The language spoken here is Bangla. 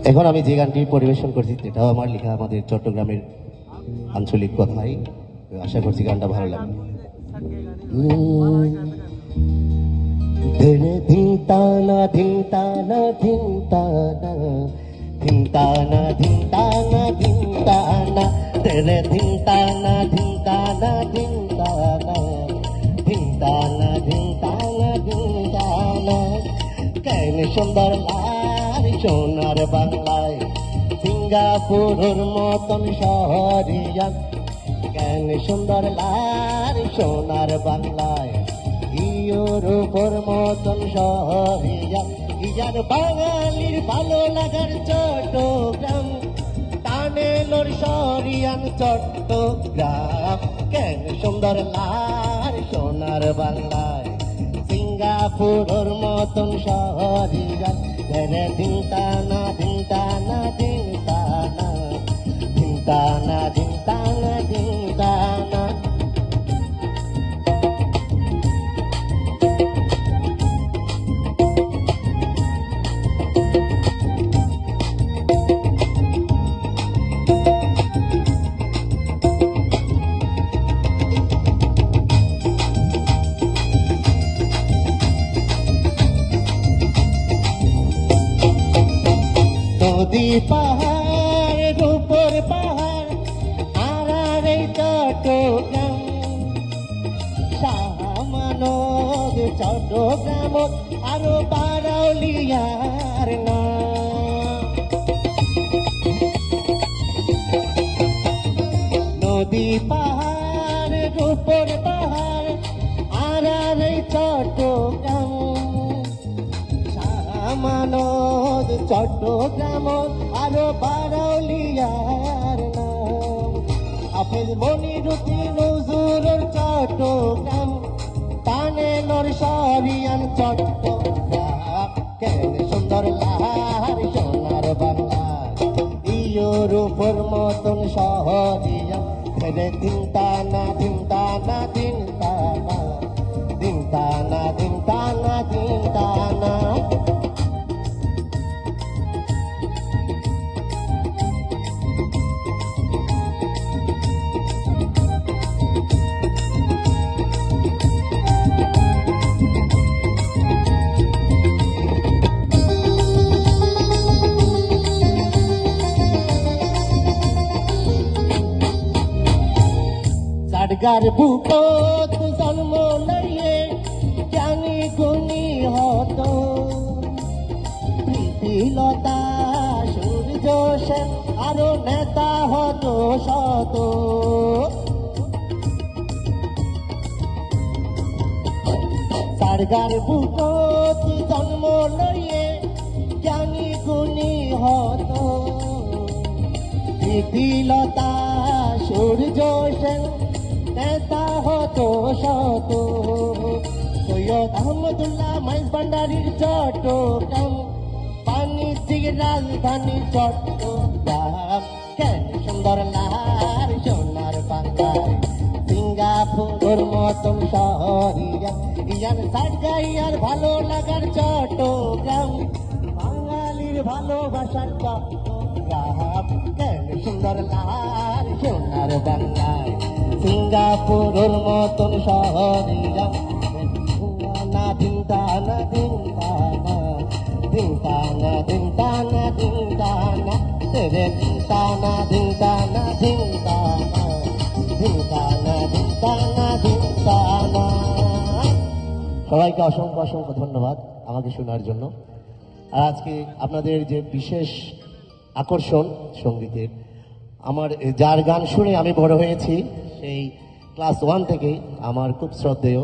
এখন আমি যে গানটি পরিবেশন করছি সেটাও আমার লেখা, আমাদের চট্টগ্রামের আঞ্চলিক কথাই। আশা করছি গানটা ভালো লাগবে। ধীরে ধিনতানা ধিনতানা ধিনতানা ধিনতানা ধিনতানা ধিনতানা ধীরে ধিনতানা ধিনতানা ধিনতানা ধিনতানা ধিনতানা ধিনতানা কেন সুন্দর লাল সোনার বাংলায় সিঙ্গাপুরের মতন শহরিয়া কেন সুন্দর লাল সোনার বাংলায় ইউরোপের মতন শহরিয়া ইয়ার বাঙালির ভালো লাগার চট্টগ্রাম টানেলোর শহরিয়ান চট্টগ্রাম কেন সুন্দর লাল সোনার বাংলায় সিঙ্গাপুরের মতন শহরিয়া ধরে ধিনতানা ধিনতানা ধিনতানা ধিনতানা ধিনতানা ধিনতানা নদী পাহাড় উপর পাহাড় আর এই চট্টগ্রাম সামানদ চট্টগ্রাম আরো বারাউলিয়ার না নদী পাহাড় উপর পাহাড় আর এই চট্টগ্রাম আমানত চট্টগ্রাম আরো বারাউলিয়ার নাম আফেল মনিরুদ্দি নজরুল চট্টগ্রাম টানেলোর শহরিয়ান চট্টগ্রাম কেন সুন্দর লাহার সোনার বাংলা ইউরোপের মতন শহরিয়া ধরে ধিনতানা ধিনতানা ধিনতানা ধিনতানা ধিনতানা ধিনতানা গার বুকত জন্ম লইয়ে জ্ঞানী গুণী হত প্রীতিলতা সূর্য সেন আরো নেতা হত শত গার বুকত জন্ম লইয়ে জ্ঞানী গুণী হত প্রীতিলতা সূর্য সেন নেতা হতো শত সৈয়দ আহমদুল্লাহ মাইজ ভান্ডারীর চট্টগ্রাম বাণিজ্যিক রাজধানী চট্টগ্রাম কেন সুন্দর লাহার সোনার বাংলায় সিঙ্গাপুরের মতন শহরিয়া ইয়ার সাজগাইয়ার ভালো লাগার চট্টগ্রাম বাঙালির ভালোবাসার চট্টগ্রাম কেন সুন্দর লাহার সোনার বাংলায় সিঙ্গাপুরের মতন শহরিয়া ধিনতানা ধিনতানা ধিনতানা ধিনতানা ধিনতানা তেরে ধিনতানা ধিনতানা ধিনতানা ধিনতানা ধিনতানা ধিনতানা। সবাইকে অসংখ্য অসংখ্য ধন্যবাদ আমাকে শোনার জন্য। আর আজকে আপনাদের যে বিশেষ আকর্ষণ সঙ্গীতের, আমার যার গান শুনে আমি বড় হয়েছি সেই ক্লাস 1 থেকে আমার খুব শ্রদ্ধেয়